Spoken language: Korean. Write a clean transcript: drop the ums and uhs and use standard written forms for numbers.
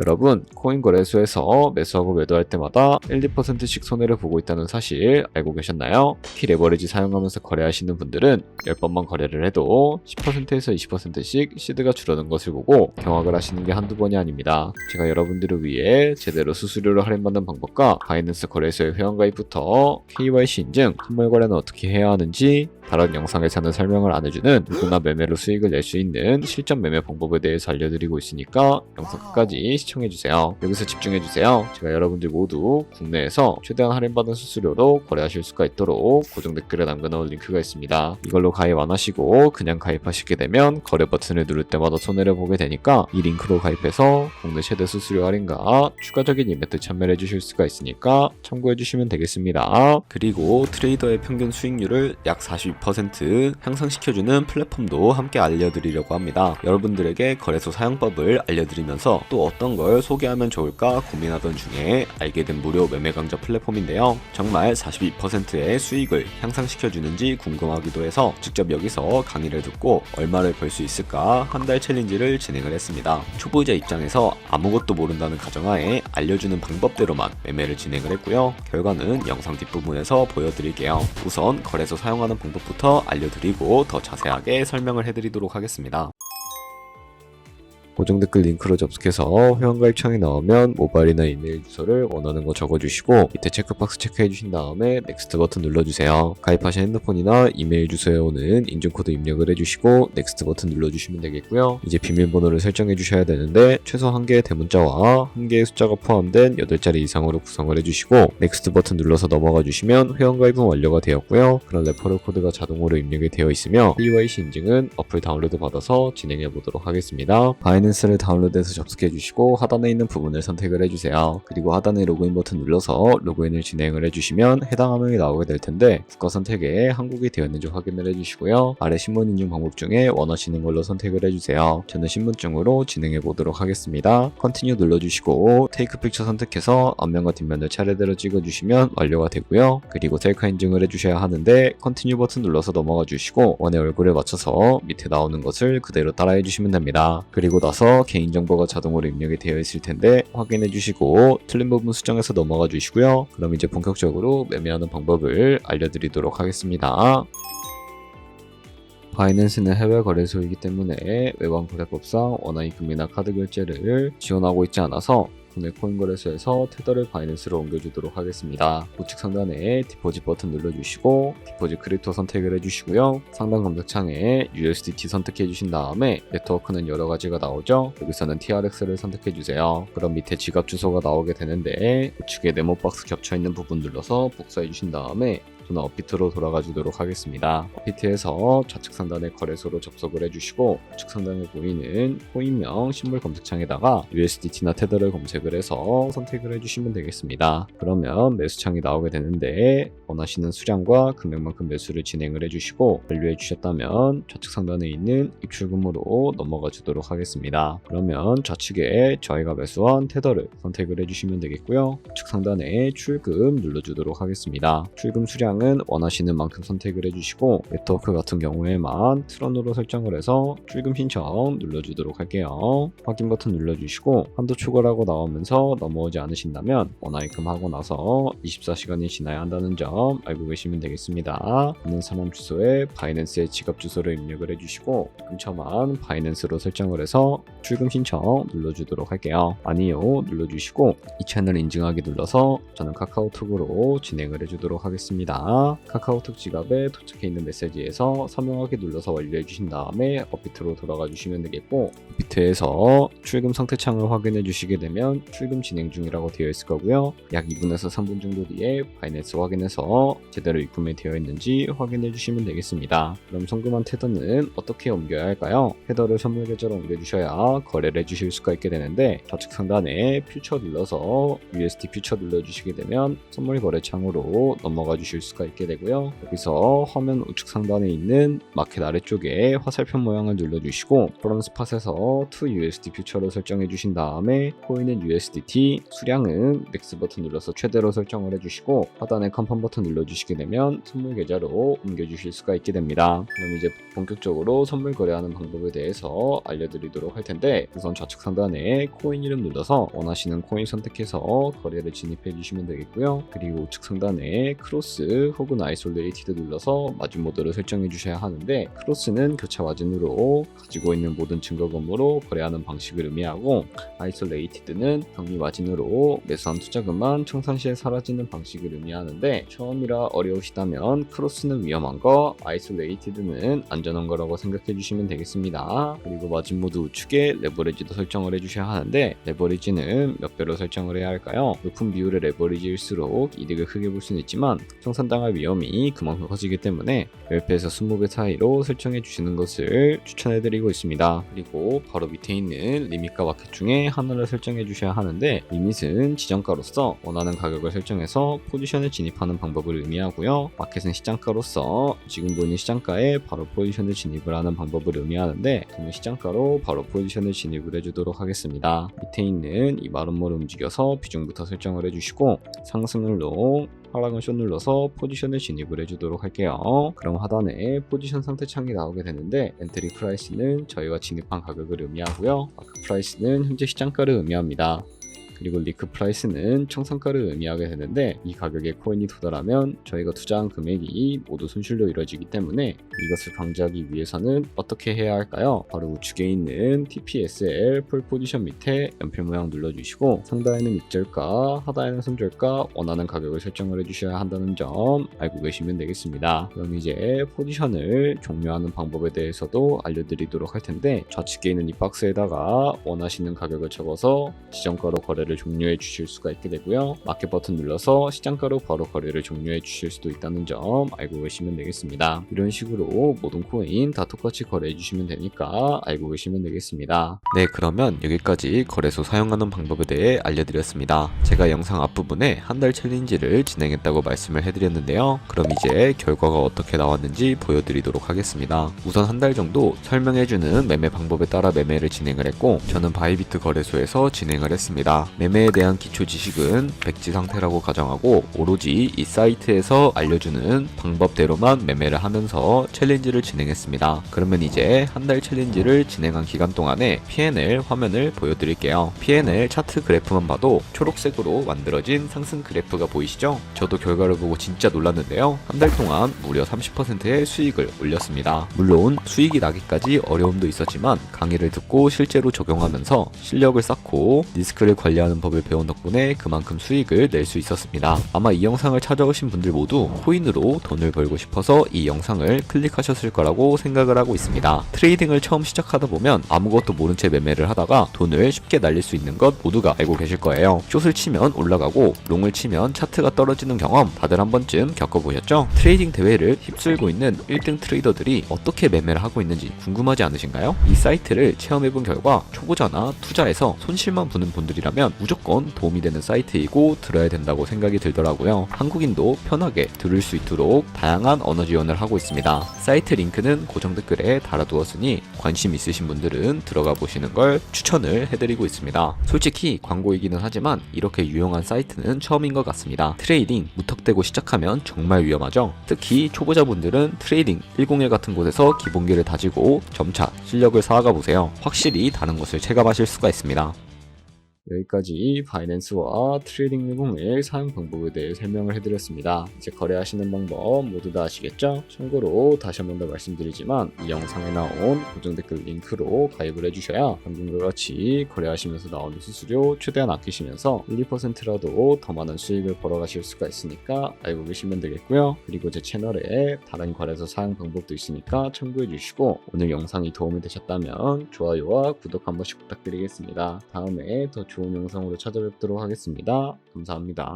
여러분, 코인 거래소에서 매수하고 매도할 때마다 1, 2%씩 손해를 보고 있다는 사실 알고 계셨나요? 특히 레버리지 사용하면서 거래하시는 분들은 10번만 거래를 해도 10%에서 20%씩 시드가 줄어든 것을 보고 경악을 하시는 게 한두 번이 아닙니다. 제가 여러분들을 위해 제대로 수수료를 할인받는 방법과 바이낸스 거래소의 회원가입부터 KYC 인증, 선물 거래는 어떻게 해야 하는지 다른 영상에서는 설명을 안 해주는 누구나 매매로 수익을 낼 수 있는 실전 매매 방법에 대해서 알려드리고 있으니까 영상 끝까지 시청해주세요. 여기서 집중해주세요. 제가 여러분들 모두 국내에서 최대한 할인받은 수수료로 거래하실 수가 있도록 고정 댓글에 남겨놓은 링크가 있습니다. 이걸로 가입 안 하시고 그냥 가입하시게 되면 거래 버튼을 누를 때마다 손해를 보게 되니까 이 링크로 가입해서 국내 최대 수수료 할인과 추가적인 이벤트 참여를 해주실 수가 있으니까 참고해주시면 되겠습니다. 그리고 트레이더의 평균 수익률을 약 42% 향상시켜주는 플랫폼도 함께 알려드리려고 합니다. 여러분들에게 거래소 사용법을 알려드리면서 또 어떤 걸 소개하면 좋을까 고민하던 중에 알게 된 무료 매매 강좌 플랫폼인데요. 정말 42%의 수익을 향상시켜주는지 궁금하기도 해서 직접 여기서 강의를 듣고 얼마를 벌 수 있을까 한 달 챌린지를 진행을 했습니다. 초보자 입장에서 아무것도 모른다는 가정하에 알려주는 방법대로만 매매를 진행을 했고요. 결과는 영상 뒷부분에서 보여드릴게요. 우선 거래소 사용하는 방법부터 알려드리고 더 자세하게 설명을 해드리도록 하겠습니다. 고정 댓글 링크로 접속해서 회원가입창이 나오면 모바일이나 이메일 주소를 원하는 거 적어주시고 밑에 체크박스 체크해주신 다음에 넥스트 버튼 눌러주세요. 가입하신 핸드폰이나 이메일 주소에 오는 인증코드 입력을 해주시고 넥스트 버튼 눌러주시면 되겠고요. 이제 비밀번호를 설정해주셔야 되는데 최소 1개의 대문자와 1개의 숫자가 포함된 8자리 이상으로 구성을 해주시고 넥스트 버튼 눌러서 넘어가 주시면 회원가입은 완료가 되었고요. 그런 레퍼럴 코드가 자동으로 입력이 되어 있으며 KYC 인증은 어플 다운로드 받아서 진행해 보도록 하겠습니다. 바이낸스를 다운로드해서 접속해 주시고 하단에 있는 부분을 선택을 해주세요. 그리고 하단에 로그인 버튼 눌러서 로그인을 진행을 해주시면 해당 화면이 나오게 될 텐데 국가 선택에 한국이 되어 있는지 확인을 해주시고요. 아래 신분 인증 방법 중에 원하시는 걸로 선택을 해주세요. 저는 신분증으로 진행해 보도록 하겠습니다. 컨티뉴 눌러주시고 테이크 픽처 선택해서 앞면과 뒷면을 차례대로 찍어주시면 완료가 되고요. 그리고 셀카 인증을 해주셔야 하는데 컨티뉴 버튼 눌러서 넘어가 주시고 원의 얼굴에 맞춰서 밑에 나오는 것을 그대로 따라해 주시면 됩니다. 그리고 나서 개인정보가 자동으로 입력이 되어 있을 텐데 확인해 주시고 틀린 부분 수정해서 넘어가 주시고요. 그럼 이제 본격적으로 매매하는 방법을 알려드리도록 하겠습니다. 바이낸스는 해외 거래소이기 때문에 외환 거래법상 원화입금이나 카드 결제를 지원하고 있지 않아서 국내 코인 거래소에서 테더를 바이낸스로 옮겨주도록 하겠습니다. 우측 상단에 디포짓 버튼 눌러주시고 디포짓 크립토 선택을 해주시고요. 상단 검색창에 USDT 선택해 주신 다음에 네트워크는 여러 가지가 나오죠. 여기서는 TRX를 선택해 주세요. 그럼 밑에 지갑 주소가 나오게 되는데 우측에 네모 박스 겹쳐 있는 부분 눌러서 복사해 주신 다음에 저는 업비트로 돌아가 주도록 하겠습니다. 업비트에서 좌측 상단의 거래소로 접속을 해주시고 우측 상단에 보이는 코인명 신물 검색창에다가 USDT나 테더를 검색을 해서 선택을 해주시면 되겠습니다. 그러면 매수창이 나오게 되는데 원하시는 수량과 금액만큼 매수를 진행을 해주시고 완료해 주셨다면 좌측 상단에 있는 입출금으로 넘어가 주도록 하겠습니다. 그러면 좌측에 저희가 매수한 테더를 선택을 해주시면 되겠고요. 우측 상단에 출금 눌러주도록 하겠습니다. 출금 수량 은 원하시는 만큼 선택을 해주시고 네트워크 같은 경우에만 트런으로 설정을 해서 출금 신청 눌러주도록 할게요. 확인 버튼 눌러주시고 한도 초과라고 나오면서 넘어오지 않으신다면 원화입금 하고 나서 24시간이 지나야 한다는 점 알고 계시면 되겠습니다. 있는 사람 주소에 바이낸스의 지갑 주소를 입력을 해주시고 근처만 바이낸스로 설정을 해서 출금 신청 눌러주도록 할게요. 아니요 눌러주시고 이 채널 인증하기 눌러서 저는 카카오톡으로 진행을 해주도록 하겠습니다. 카카오톡 지갑에 도착해 있는 메시지에서 서명하기 눌러서 완료해 주신 다음에 업비트로 돌아가 주시면 되겠고 업비트에서 출금 상태 창을 확인해 주시게 되면 출금 진행 중이라고 되어 있을 거고요. 약 2분에서 3분 정도 뒤에 바이낸스 확인해서 제대로 입금이 되어 있는지 확인해 주시면 되겠습니다. 그럼 송금한 테더는 어떻게 옮겨야 할까요? 테더를 선물 계좌로 옮겨 주셔야 거래를 해 주실 수가 있게 되는데 좌측 상단에 퓨처 눌러서 USD 퓨처 눌러 주시게 되면 선물 거래 창으로 넘어가 주실 수가 수가 있게 되고요. 여기서 화면 우측 상단에 있는 마켓 아래쪽에 화살표 모양을 눌러주시고 브라운 스팟에서 to USD 퓨처로 설정해 주신 다음에 코인은 USDT, 수량은 맥스 버튼 눌러서 최대로 설정을 해주시고 하단에 컨펌 버튼 눌러주시게 되면 선물 계좌로 옮겨주실 수가 있게 됩니다. 그럼 이제 본격적으로 선물 거래하는 방법에 대해서 알려드리도록 할 텐데, 우선 좌측 상단에 코인 이름 눌러서 원하시는 코인 선택해서 거래를 진입해 주시면 되겠고요. 그리고 우측 상단에 크로스 혹은 아이솔레이티드 눌러서 마진 모드를 설정해 주셔야 하는데, 크로스는 교차 마진으로 가지고 있는 모든 증거금으로 거래하는 방식을 의미하고, 아이솔레이티드는 경미 마진으로 매수한 투자금만 청산시에 사라지는 방식을 의미하는데, 처음이라 어려우시다면 크로스는 위험한 거, 아이솔레이티드는 안전한 거라고 생각해 주시면 되겠습니다. 그리고 마진 모드 우측에 레버리지도 설정을 해주셔야 하는데, 레버리지는 몇 배로 설정을 해야 할까요? 높은 비율의 레버리지일수록 이득을 크게 볼 수는 있지만 청산당할 위험이 그만큼 커지기 때문에 10배에서 20배 사이로 설정해 주시는 것을 추천해 드리고 있습니다. 그리고 바로 밑에 있는 리밋과 마켓 중에 하나를 설정해 주셔야 하는데, 리밋은 지정가로서 원하는 가격을 설정해서 포지션에 진입하는 방법을 의미하고요. 마켓은 시장가로서 지금 보이는 시장가에 바로 포지션에 진입을 하는 방법을 의미하는데, 저는 시장가로 바로 포지션에 진입을 해주도록 하겠습니다. 밑에 있는 이 마름모를 움직여서 비중부터 설정을 해주시고, 상승을 롱, 하락은 숏 눌러서 포지션에 진입을 해주도록 할게요. 그럼 하단에 포지션 상태 창이 나오게 되는데, 엔트리 프라이스는 저희가 진입한 가격을 의미하고요. 마크 프라이스는 현재 시장가를 의미합니다. 그리고 리크 프라이스는 청산가를 의미하게 되는데, 이 가격에 코인이 도달하면 저희가 투자한 금액이 모두 손실로 이루어지기 때문에 이것을 방지하기 위해서는 어떻게 해야 할까요? 바로 우측에 있는 TPSL 풀 포지션 밑에 연필 모양 눌러주시고, 상단에는 입절가, 하단에는 손절가, 원하는 가격을 설정을 해주셔야 한다는 점 알고 계시면 되겠습니다. 그럼 이제 포지션을 종료하는 방법에 대해서도 알려드리도록 할 텐데, 좌측에 있는 이 박스에다가 원하시는 가격을 적어서 지정가로 거래를 종료해 주실 수가 있게 되고요. 마켓 버튼 눌러서 시장가로 바로 거래를 종료해 주실 수도 있다는 점 알고 계시면 되겠습니다. 이런 식으로 모든 코인 다 똑같이 거래해 주시면 되니까 알고 계시면 되겠습니다. 네, 그러면 여기까지 거래소 사용하는 방법에 대해 알려드렸습니다. 제가 영상 앞부분에 한 달 챌린지를 진행했다고 말씀을 해드렸는데요. 그럼 이제 결과가 어떻게 나왔는지 보여드리도록 하겠습니다. 우선 한 달 정도 설명해주는 매매 방법에 따라 매매를 진행을 했고, 저는 바이비트 거래소에서 진행을 했습니다. 매매에 대한 기초 지식은 백지 상태라고 가정하고, 오로지 이 사이트에서 알려주는 방법대로만 매매를 하면서 챌린지를 진행했습니다. 그러면 이제 한 달 챌린지를 진행한 기간 동안에 P&L 화면을 보여드릴게요. P&L 차트 그래프만 봐도 초록색으로 만들어진 상승 그래프가 보이시죠? 저도 결과를 보고 진짜 놀랐는데요. 한 달 동안 무려 30%의 수익을 올렸습니다. 물론 수익이 나기까지 어려움도 있었지만 강의를 듣고 실제로 적용하면서 실력을 쌓고 리스크를 관리하는 법을 배운 덕분에 그만큼 수익을 낼 수 있었습니다. 아마 이 영상을 찾아오신 분들 모두 코인으로 돈을 벌고 싶어서 이 영상을 클릭하셨을 거라고 생각을 하고 있습니다. 트레이딩을 처음 시작하다 보면 아무것도 모른 채 매매를 하다가 돈을 쉽게 날릴 수 있는 것 모두가 알고 계실 거예요. 숏을 치면 올라가고 롱을 치면 차트가 떨어지는 경험 다들 한 번쯤 겪어보셨죠? 트레이딩 대회를 휩쓸고 있는 1등 트레이더들이 어떻게 매매를 하고 있는지 궁금하지 않으신가요? 이 사이트를 체험해본 결과 초보자나 투자에서 손실만 보는 분들이라면 무조건 도움이 되는 사이트이고 들어야 된다고 생각이 들더라고요. 한국인도 편하게 들을 수 있도록 다양한 언어 지원을 하고 있습니다. 사이트 링크는 고정 댓글에 달아두었으니 관심 있으신 분들은 들어가 보시는 걸 추천을 해드리고 있습니다. 솔직히 광고이기는 하지만 이렇게 유용한 사이트는 처음인 것 같습니다. 트레이딩 무턱대고 시작하면 정말 위험하죠. 특히 초보자분들은 트레이딩 101 같은 곳에서 기본기를 다지고 점차 실력을 쌓아가 보세요. 확실히 다른 것을 체감하실 수가 있습니다. 여기까지 바이낸스와 트레이딩 101 사용 방법에 대해 설명을 해드렸습니다. 이제 거래하시는 방법 모두 다 아시겠죠? 참고로 다시 한 번 더 말씀드리지만 이 영상에 나온 고정 댓글 링크로 가입을 해주셔야 방금과 같이 거래하시면서 나오는 수수료 최대한 아끼시면서 1~2%라도 더 많은 수익을 벌어가실 수가 있으니까 알고 계시면 되겠고요. 그리고 제 채널에 다른 거래소 사용 방법도 있으니까 참고해 주시고, 오늘 영상이 도움이 되셨다면 좋아요와 구독 한 번씩 부탁드리겠습니다. 다음에 더 좋은 영상으로 찾아뵙도록 하겠습니다. 감사합니다.